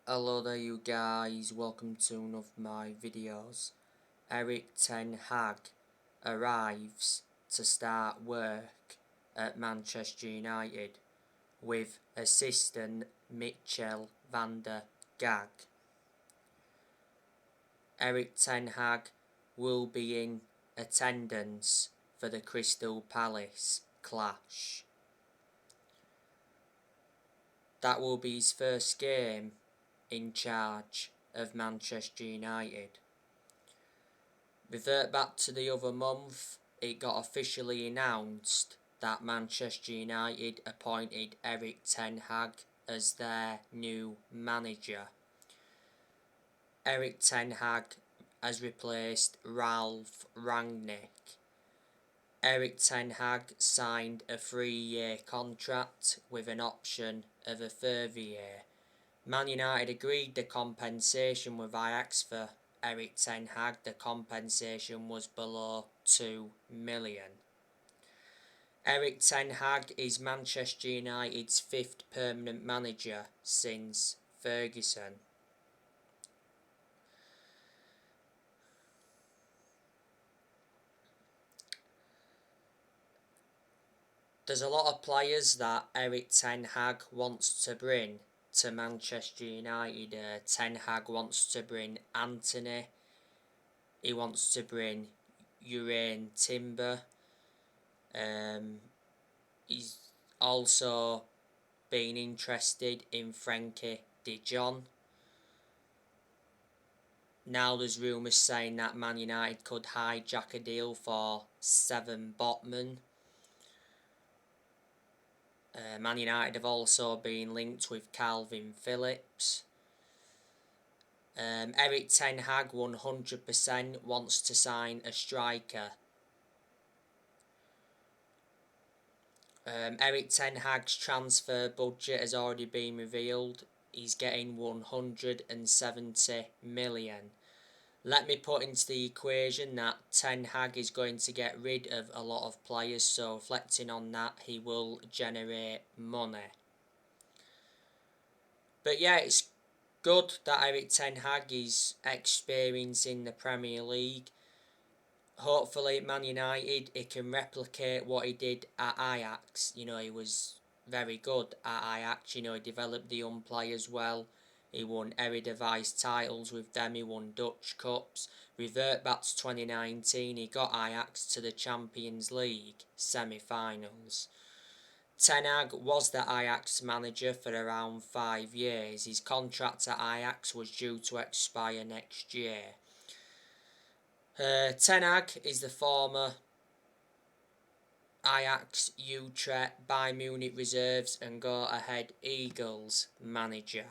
Hello there you guys, welcome to one of my videos. Erik ten Hag arrives to start work at Manchester United with assistant Michel van der Gag. Erik ten Hag will be in attendance for the Crystal Palace clash. That will be his first game in charge of Manchester United. Revert back to the other month, it got officially announced that Manchester United appointed Erik ten Hag as their new manager. Erik ten Hag has replaced Ralf Rangnick. Erik ten Hag signed a 3-year contract with an option of a further year. Man United agreed the compensation with Ajax for Erik ten Hag. The compensation was below 2 million. Erik ten Hag is Manchester United's 5th permanent manager since Ferguson. There's a lot of players that Erik ten Hag wants to bring to Manchester United. Ten Hag wants to bring Anthony. He wants to bring Urian Timber. He's also been interested in Frankie de Jong. Now there's rumours saying that Man United could hijack a deal for 7 Botman. Man United have also been linked with Calvin Phillips. Erik ten Hag 100% wants to sign a striker. Erik ten Hag's transfer budget has already been revealed. He's getting 170 million. Let me put into the equation that Ten Hag is going to get rid of a lot of players, so reflecting on that, he will generate money. But yeah, it's good that Erik ten Hag is experiencing the Premier League. Hopefully at Man United he can replicate what he did at Ajax. He was very good at Ajax. He developed the young players well. He won Eredivisie titles with them. He won Dutch Cups. Revert back to 2019, he got Ajax to the Champions League semi-finals. Ten Hag was the Ajax manager for around 5 years. His contract at Ajax was due to expire next year. Ten Hag is the former Ajax, Utrecht, Bayern Munich reserves and Go Ahead Eagles manager.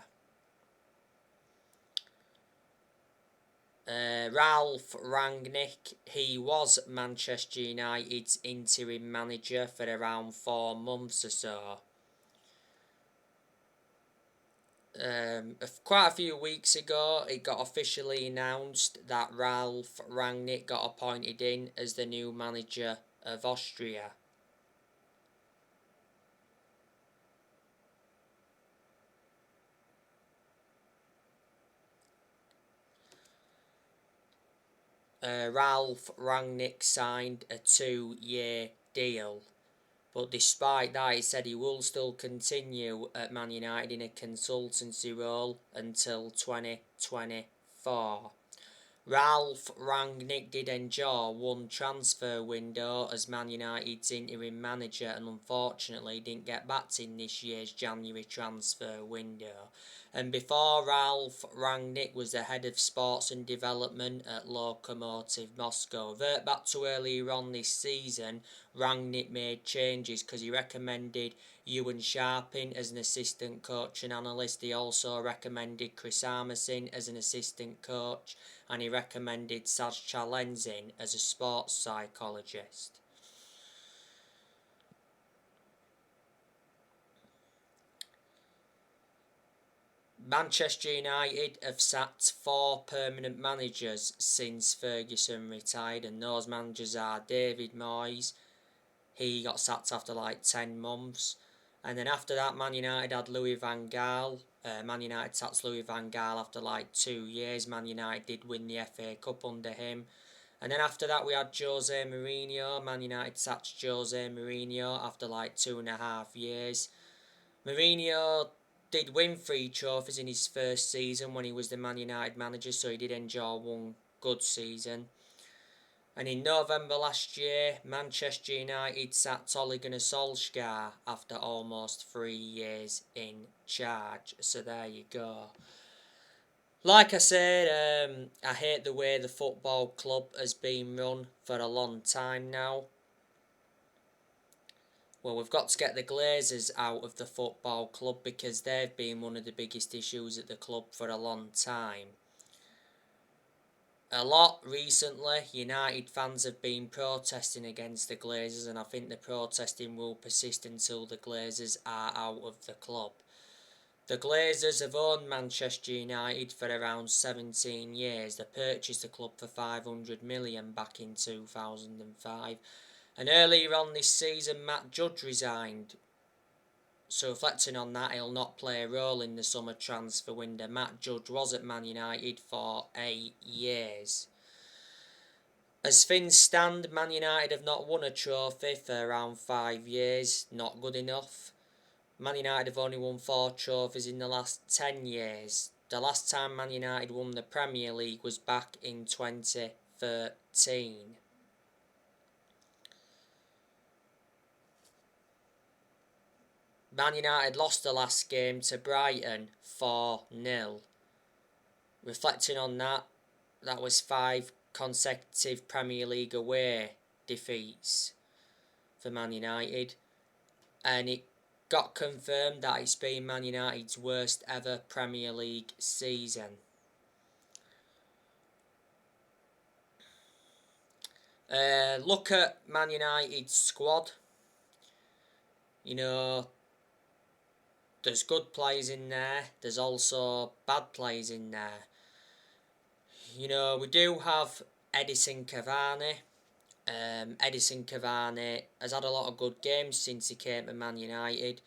Ralf Rangnick, he was Manchester United's interim manager for around 4 months or so. Quite a few weeks ago, it got officially announced that Ralf Rangnick got appointed in as the new manager of Austria. Ralf Rangnick signed a 2-year deal, but despite that he said he will still continue at Man United in a consultancy role until 2024. Ralf Rangnick did endure one transfer window as Man United's interim manager and unfortunately didn't get backed in this year's January transfer window. And before Ralf Rangnick was the head of sports and development at Lokomotiv Moscow. Revert back to earlier on this season, Rangnick made changes because he recommended Ewan Sharping as an assistant coach and analyst. He also recommended Chris Armisen as an assistant coach, and he recommended Saz Chalenzin as a sports psychologist. Manchester United have sacked 4 permanent managers since Ferguson retired, and those managers are David Moyes. He got sacked after like 10 months. And then after that, Man United had Louis van Gaal. Man United sacked Louis van Gaal after like 2 years. Man United did win the FA Cup under him. And then after that we had Jose Mourinho. Man United sacked Jose Mourinho after like 2.5 years. Mourinho did win 3 trophies in his first season when he was the Man United manager, so he did enjoy one good season. And in November last year, Manchester United sacked Ole Gunnar Solskjaer after almost 3 years in charge. So there you go. Like I said, I hate the way the football club has been run for a long time now. Well, we've got to get the Glazers out of the football club because they've been one of the biggest issues at the club for a long time. A lot recently, United fans have been protesting against the Glazers, and I think the protesting will persist until the Glazers are out of the club. The Glazers have owned Manchester United for around 17 years. They purchased the club for 500 million back in 2005. And earlier on this season, Matt Judge resigned. So reflecting on that, he'll not play a role in the summer transfer window. Matt Judge was at Man United for 8 years. As things stand, Man United have not won a trophy for around 5 years. Not good enough. Man United have only won 4 trophies in the last 10 years. The last time Man United won the Premier League was back in 2013. Man United lost the last game to Brighton 4-0. Reflecting on that, that was 5 consecutive Premier League away defeats for Man United. And it got confirmed that it's been Man United's worst ever Premier League season. Look at Man United's squad. You know, there's good players in there. There's also bad players in there. You know, we do have Edison Cavani. Edison Cavani has had a lot of good games since he came to Man United.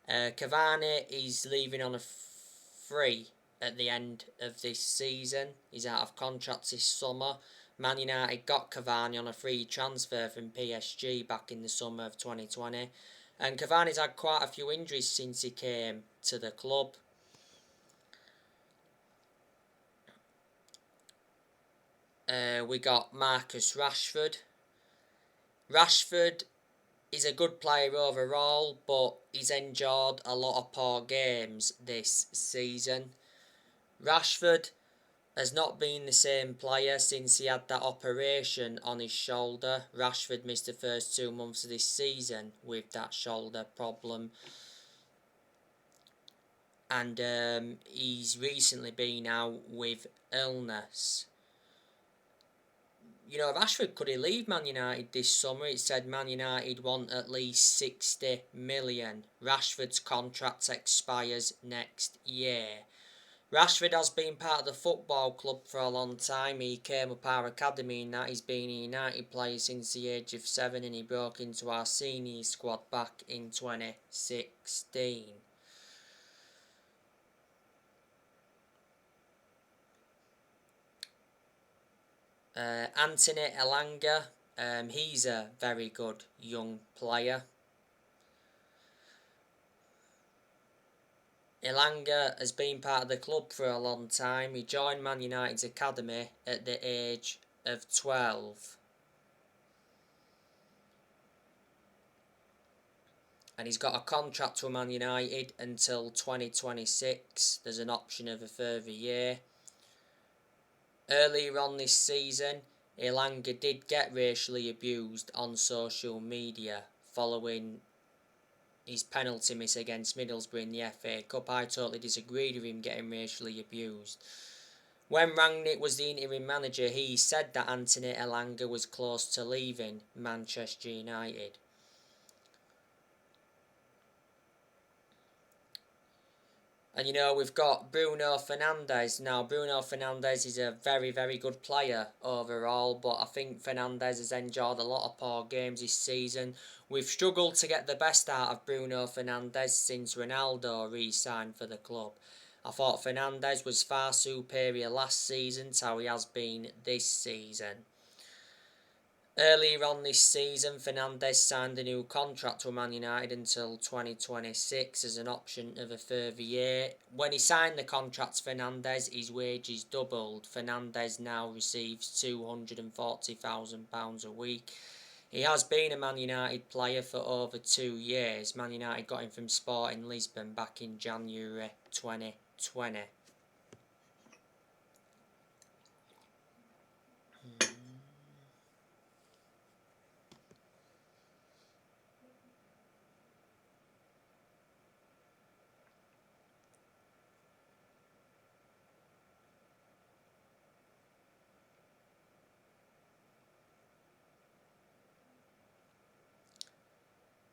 Cavani is leaving on a free at the end of this season. He's out of contract this summer. Man United got Cavani on a free transfer from PSG back in the summer of 2020. And Cavani's had quite a few injuries since he came to the club. We got Marcus Rashford. Rashford is a good player overall, but he's endured a lot of poor games this season. Rashford has not been the same player since he had that operation on his shoulder. Rashford missed the first 2 months of this season with that shoulder problem. And he's recently been out with illness. You know, Rashford, could he leave Man United this summer? It said Man United want at least 60 million. Rashford's contract expires next year. Rashford has been part of the football club for a long time. He came up our academy and that he's been a United player since the age of 7, and he broke into our senior squad back in 2016. Anthony Elanga, he's a very good young player. Elanga has been part of the club for a long time. He joined Man United's academy at the age of 12. And he's got a contract with Man United until 2026. There's an option of a further year. Earlier on this season, Elanga did get racially abused on social media following his penalty miss against Middlesbrough in the FA Cup. I totally disagreed with him getting racially abused. When Rangnick was the interim manager, he said that Anthony Elanga was close to leaving Manchester United. And we've got Bruno Fernandez. Now, Bruno Fernandez is a very, very good player overall, but I think Fernandez has enjoyed a lot of poor games this season. We've struggled to get the best out of Bruno Fernandez since Ronaldo re-signed for the club. I thought Fernandez was far superior last season to how he has been this season. Earlier on this season, Fernandez signed a new contract with Man United until 2026 as an option of a further year. When he signed the contract to Fernandez, his wages doubled. Fernandez now receives £240,000 a week. He has been a Man United player for over 2 years. Man United got him from Sporting Lisbon back in January 2020.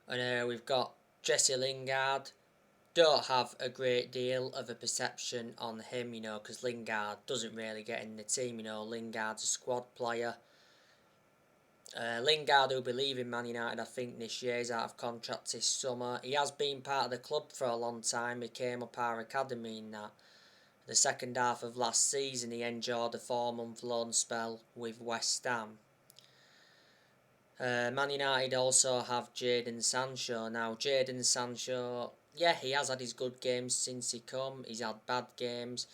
And we've got Jessie Lingard. Don't have a great deal of a perception on him, because Lingard doesn't really get in the team. Lingard's a squad player. Lingard will be leaving Man United, I think, this year. He's out of contract this summer. He has been part of the club for a long time. He came up our academy in that. The second half of last season, he enjoyed a 4-month loan spell with West Ham. Man United also have Jadon Sancho. Now, Jadon Sancho, yeah, he has had his good games since he come. He's had bad games.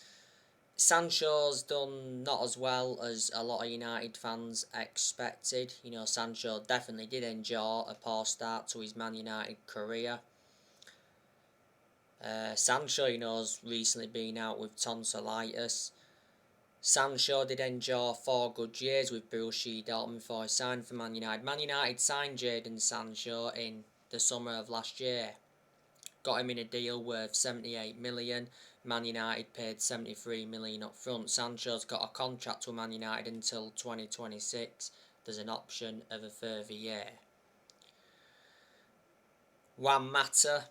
Sancho's done not as well as a lot of United fans expected. Sancho definitely did enjoy a poor start to his Man United career. Sancho, has recently been out with tonsillitis. Sancho did enjoy 4 good years with Borussia Dortmund before he signed for Man United. Man United signed Jadon Sancho in the summer of last year. Got him in a deal worth 78 million. Man United paid 73 million up front. Sancho's got a contract with Man United until 2026. There's an option of a further year. Juan Mata.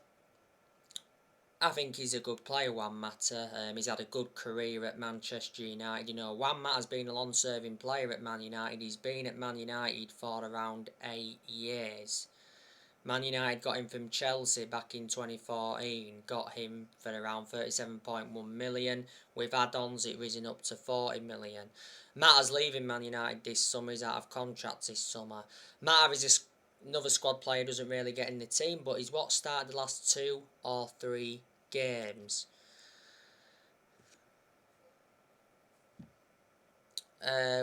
I think he's a good player, Juan Mata. He's had a good career at Manchester United. Juan Mata's been a long-serving player at Man United. He's been at Man United for around 8 years. Man United got him from Chelsea back in 2014. Got him for around 37.1 million. With add-ons, it risen up to 40 million. Mata's leaving Man United this summer. He's out of contract this summer. Mata is another squad player, doesn't really get in the team, but he's started the last 2 or 3 games.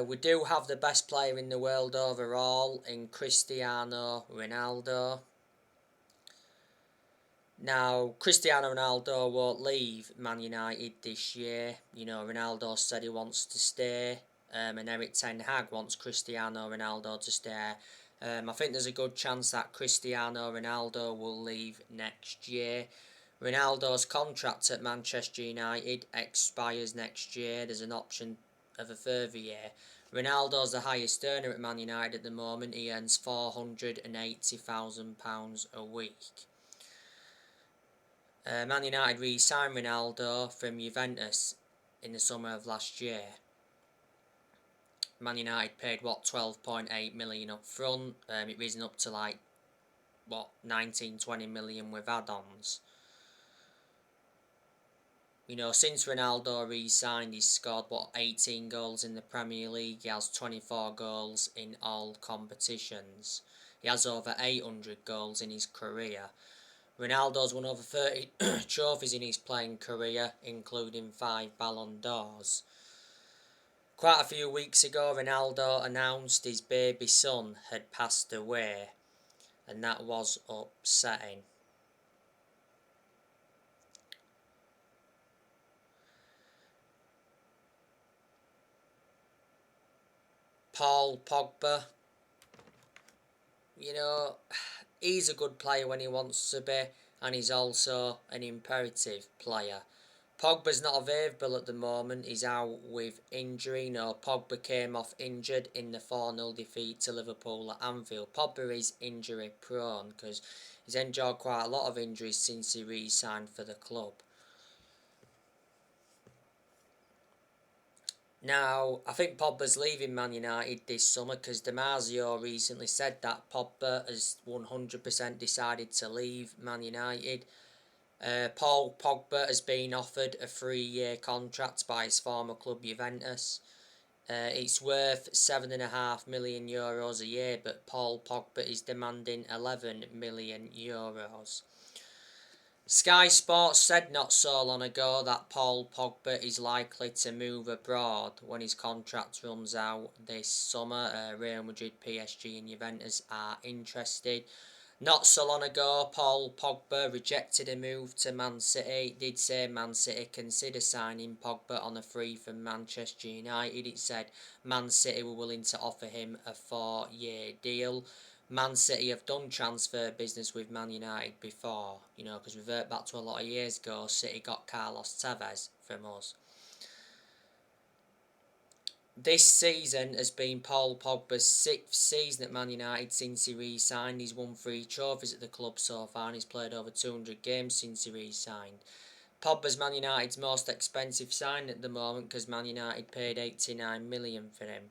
We do have the best player in the world overall in Cristiano Ronaldo. Now, Cristiano Ronaldo won't leave Man United this year. Ronaldo said he wants to stay, and Erik Ten Hag wants Cristiano Ronaldo to stay. I think there's a good chance that Cristiano Ronaldo will leave next year. Ronaldo's contract at Manchester United expires next year. There's an option of a further year. Ronaldo's the highest earner at Man United at the moment. He earns £480,000 a week. Man United re-signed Ronaldo from Juventus in the summer of last year. Man United paid 12.8 million up front. It risen up to 19-20 million with add-ons. Since Ronaldo re-signed, he's scored 18 goals in the Premier League. He has 24 goals in all competitions. He has over 800 goals in his career. Ronaldo's won over 30 trophies in his playing career, including 5 Ballon d'Ors. Quite a few weeks ago, Ronaldo announced his baby son had passed away, and that was upsetting. Paul Pogba, he's a good player when he wants to be, and he's also an imperative player. Pogba's not available at the moment. He's out with injury. Pogba came off injured in the 4-0 defeat to Liverpool at Anfield. Pogba is injury prone because he's endured quite a lot of injuries since he re-signed for the club. Now, I think Pogba's leaving Man United this summer because Damasio recently said that Pogba has 100% decided to leave Man United. Paul Pogba has been offered a 3-year contract by his former club Juventus. It's worth €7.5 million a year, but Paul Pogba is demanding €11 million. Sky Sports said not so long ago that Paul Pogba is likely to move abroad when his contract runs out this summer. Real Madrid, PSG and Juventus are interested. Not so long ago, Paul Pogba rejected a move to Man City. It did say Man City consider signing Pogba on a free from Manchester United. It said Man City were willing to offer him a 4-year deal. Man City have done transfer business with Man United before, because revert back to a lot of years ago, City got Carlos Tevez from us. This season has been Paul Pogba's 6th season at Man United since he re-signed. He's won 3 trophies at the club so far and he's played over 200 games since he re-signed. Pogba's Man United's most expensive sign at the moment because Man United paid $89 million for him.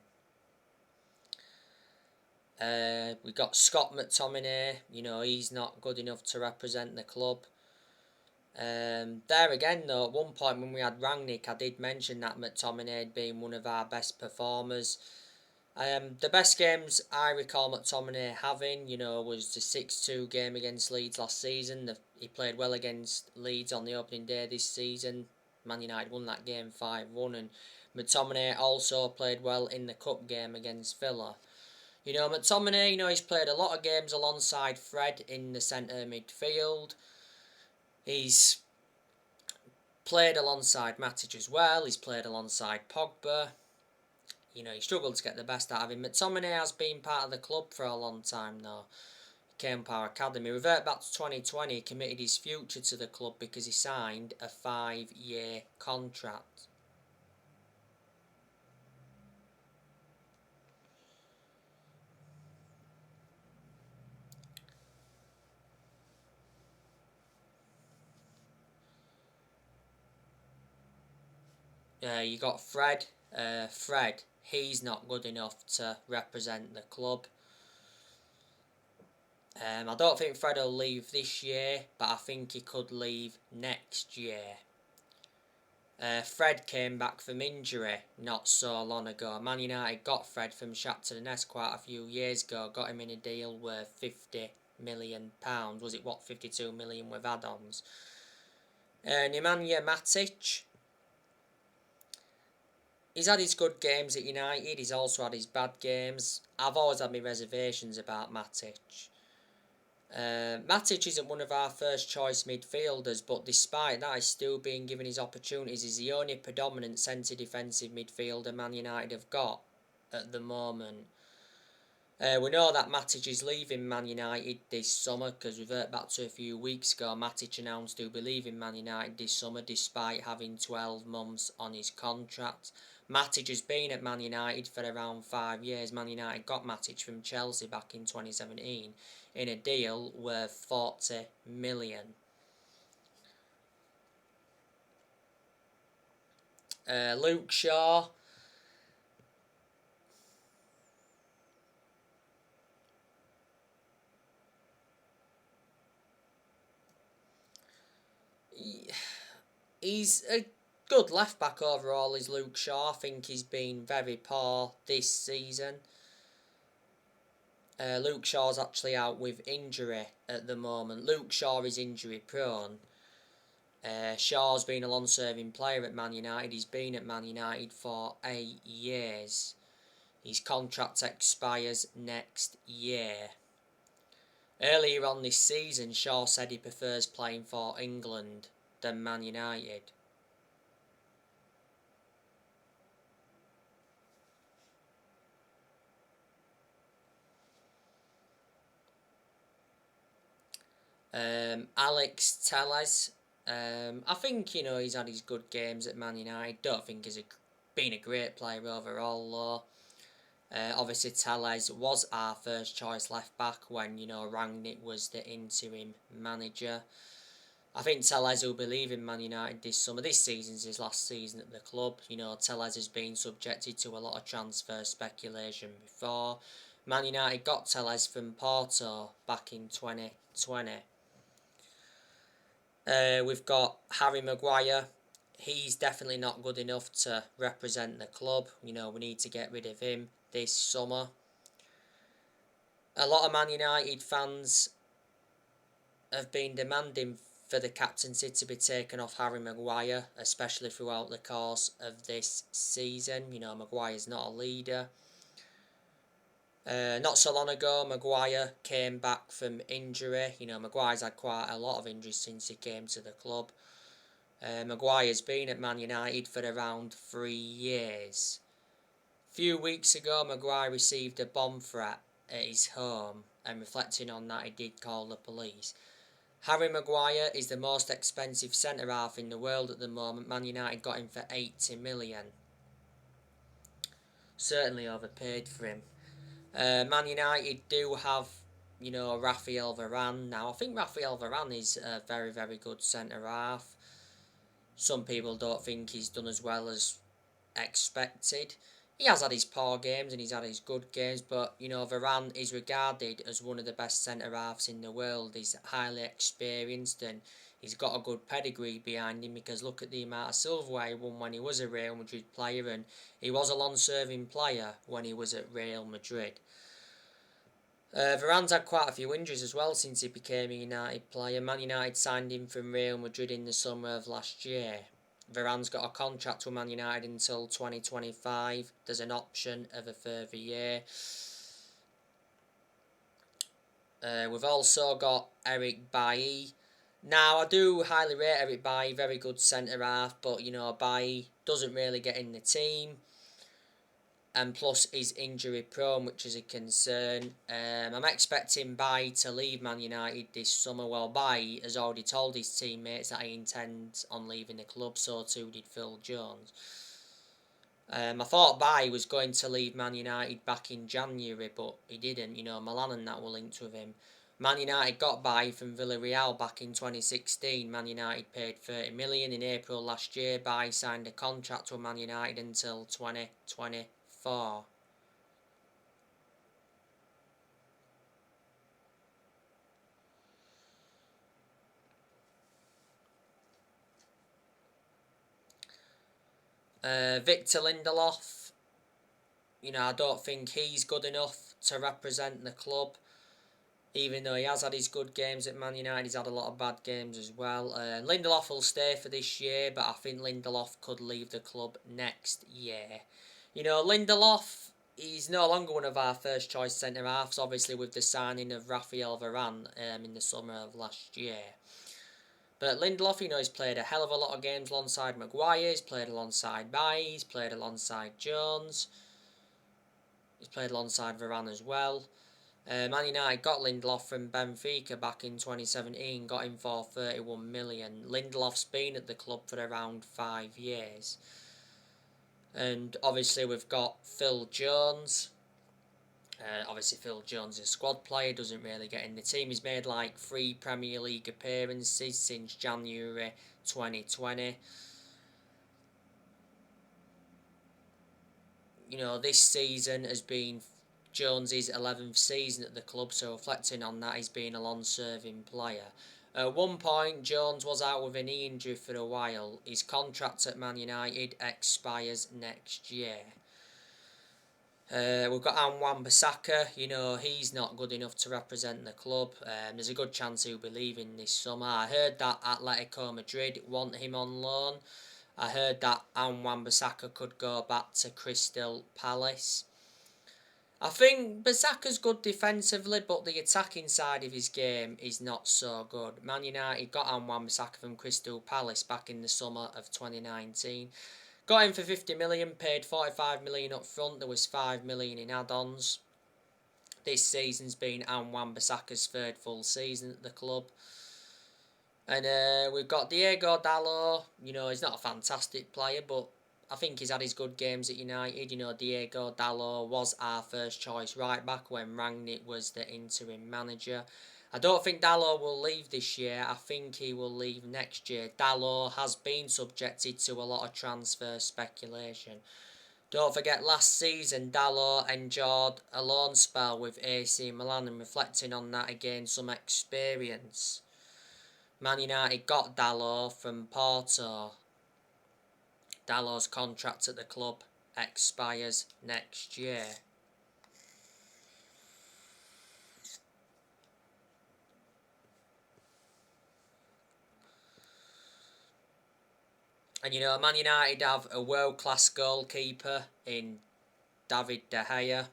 We got Scott McTominay. He's not good enough to represent the club. There again though, at one point when we had Rangnick, I did mention that McTominay had been one of our best performers. The best games I recall McTominay having, was the 6-2 game against Leeds last season. He played well against Leeds on the opening day this season. Man United won that game 5-1, and McTominay also played well in the cup game against Villa. McTominay, he's played a lot of games alongside Fred in the centre midfield. He's played alongside Matic as well. He's played alongside Pogba. He struggled to get the best out of him. McTominay has been part of the club for a long time though. He came from our academy. Revert back to 2020, he committed his future to the club because he signed a 5-year contract. You got Fred. Fred, he's not good enough to represent the club. I don't think Fred will leave this year, but I think he could leave next year. Fred came back from injury not so long ago. Man United got Fred from Shakhtar Donetsk quite a few years ago. Got him in a deal worth £50 million. Was it 52 million with add-ons? Nemanja Matic. He's had his good games at United. He's also had his bad games. I've always had my reservations about Matic. Matic isn't one of our first choice midfielders, but despite that, he's still being given his opportunities. He's the only predominant centre defensive midfielder Man United have got at the moment. We know that Matic is leaving Man United this summer because revert back to a few weeks ago, Matic announced he'll be leaving Man United this summer despite having 12 months on his contract. Matic has been at Man United for around 5 years. Man United got Matic from Chelsea back in 2017 in a deal worth £40 million. Luke Shaw. He's a good left back overall, is Luke Shaw. I think he's been very poor this season. Luke Shaw's actually out with injury at the moment. Luke Shaw is injury prone. Shaw's been a long-serving player at Man United. He's been at Man United for 8 years. His contract expires next year. Earlier on this season, Shaw said he prefers playing for England than Man United. Alex Telles. I think he's had his good games at Man United. Don't think he's been a great player overall though. Obviously Telles was our first choice left back when Rangnick was the interim manager. I think Tellez will be leaving Man United this summer. This season's his last season at the club. You know, Tellez has been subjected to a lot of transfer speculation before. Man United got Tellez from Porto back in 2020. We've got Harry Maguire. He's definitely not good enough to represent the club. You know, we need to get rid of him this summer. A lot of Man United fans have been demanding for the captaincy to be taken off Harry Maguire, especially throughout the course of this season. You know, Maguire's not a leader. Not so long ago, Maguire came back from injury. You know, Maguire's had quite a lot of injuries since he came to the club. Maguire's been at Man United for around 3 years. A few weeks ago, Maguire received a bomb threat at his home, and reflecting on that, he did call the police. Harry Maguire is the most expensive centre-half in the world at the moment. Man United got him for 80 million. Certainly overpaid for him. Man United do have, you know, Raphael Varane. Now, I think Raphael Varane is a very, very good centre-half. Some people don't think he's done as well as expected. He has had his poor games and he's had his good games, but, you know, Varane is regarded as one of the best centre-halves in the world. He's highly experienced and he's got a good pedigree behind him, because look at the amount of silverware he won when he was a Real Madrid player, and he was a long-serving player when he was at Real Madrid. Varane's had quite a few injuries as well since he became a United player. Man United signed him from Real Madrid in the summer of last year. Varane's got a contract with Man United until 2025. There's an option of a further year. We've also got Erik Bailly. Now, I do highly rate Erik Bailly, very good centre-half, but, you know, Bailly doesn't really get in the team. And plus, he's injury prone, which is a concern. I'm expecting Bailly to leave Man United this summer. Well, Bailly has already told his teammates that he intends on leaving the club, so too did Phil Jones. I thought Bailly was going to leave Man United back in January, but he didn't. You know, Milan and that were linked with him. Man United got Bailly from Villarreal back in 2016. Man United paid 30 million in April last year. Bailly signed a contract with Man United until 2024. Victor Lindelof, you know, I don't think he's good enough to represent the club. Even though he has had his good games at Man United, he's had a lot of bad games as well. Lindelof will stay for this year, but I think Lindelof could leave the club next year. You know, Lindelof, he's no longer one of our first choice centre-halves, obviously with the signing of Raphael Varane in the summer of last year. But Lindelof, you know, he's played a hell of a lot of games alongside Maguire, he's played alongside Bailly, he's played alongside Jones, he's played alongside Varane as well. Man United got Lindelof from Benfica back in 2017, got him for 31 million. Lindelof's been at the club for around 5 years. And obviously we've got Phil Jones. Obviously Phil Jones is a squad player, doesn't really get in the team. He's made like 3 Premier League appearances since January 2020. You know, this season has been Jones's 11th season at the club, so reflecting on that, he's been a long-serving player. At one point, Jones was out with a knee injury for a while. His contract at Man United expires next year. We've got Wan-Bissaka. You know, he's not good enough to represent the club. There's a good chance he'll be leaving this summer. I heard that Atletico Madrid want him on loan. I heard that Wan-Bissaka could go back to Crystal Palace. I think Bissaka's good defensively, but the attacking side of his game is not so good. Man United got Wan-Bissaka from Crystal Palace back in the summer of 2019. Got him for 50 million, paid 45 million up front. There was 5 million in add-ons. This season's been Wan-Bissaka's 3rd full season at the club. And we've got Diego Dalot. You know, he's not a fantastic player, but I think he's had his good games at United. You know, Diego Dalot was our first choice right back when Rangnick was the interim manager. I don't think Dalot will leave this year. I think he will leave next year. Dalot has been subjected to a lot of transfer speculation. Don't forget last season Dalot enjoyed a loan spell with AC Milan, and reflecting on that, again some experience. Man United got Dalot from Porto. Dalot's contract at the club expires next year. And you know, Man United have a world-class goalkeeper in David De Gea.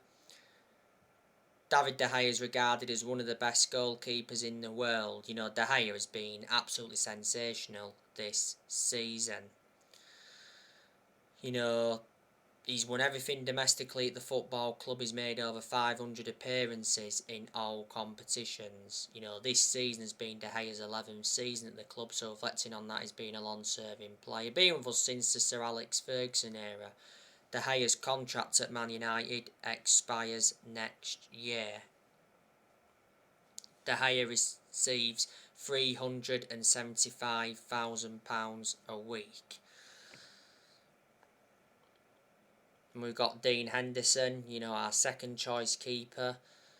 David De Gea is regarded as one of the best goalkeepers in the world. You know, De Gea has been absolutely sensational this season. You know, he's won everything domestically at the football club. He's made over 500 appearances in all competitions. You know, this season has been De Gea's 11th season at the club, so reflecting on that, he's been a long-serving player. Been with us since the Sir Alex Ferguson era. De Gea's contract at Man United expires next year. De Gea receives £375,000 a week. And we've got Dean Henderson, you know, our second choice keeper.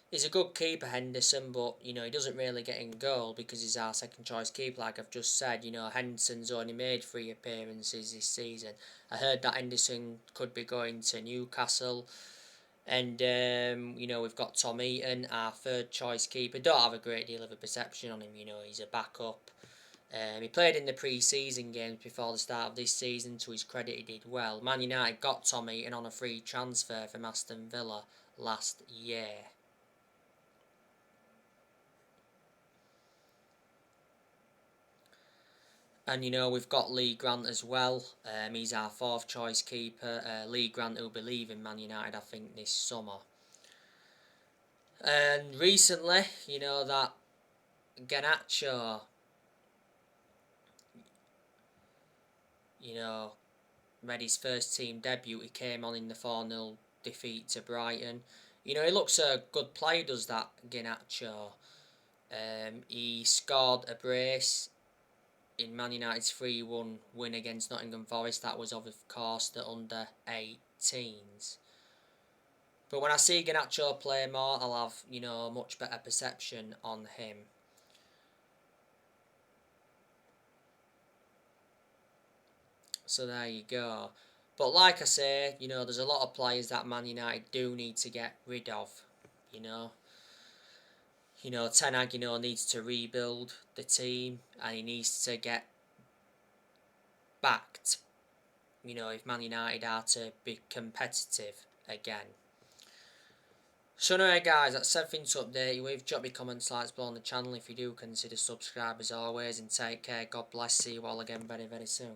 He's a good keeper, Henderson, but, you know, he doesn't really get in goal because he's our second choice keeper, like I've just said. You know, Henderson's only made 3 appearances this season. I heard that Henderson could be going to Newcastle. And, you know, we've got Tom Eaton, our third choice keeper. Don't have a great deal of a perception on him, you know, he's a backup. He played in the pre-season games before the start of this season. To his credit, he did well. Man United got Tom Eaton on a free transfer from Aston Villa last year. And, you know, we've got Lee Grant as well. He's our fourth choice keeper. Lee Grant, who'll be leaving Man United, I think, this summer. And recently, you know, that Garnacho, you know, made his first team debut. He came on in the 4-0 defeat to Brighton. You know, he looks a good player, does that Garnacho. He scored a brace in Man United's 3-1 win against Nottingham Forest. That was, of course, the under-18s. But when I see Garnacho play more, I'll have, you know, a much better perception on him. So there you go. But like I say, you know, there's a lot of players that Man United do need to get rid of, you know. You know, Ten Hag, you know, needs to rebuild the team, and he needs to get backed, you know, if Man United are to be competitive again. So anyway guys, that's everything to update you with. Drop your comments, likes below on the channel if you do consider subscribe as always, and take care. God bless. See you all again very, very soon.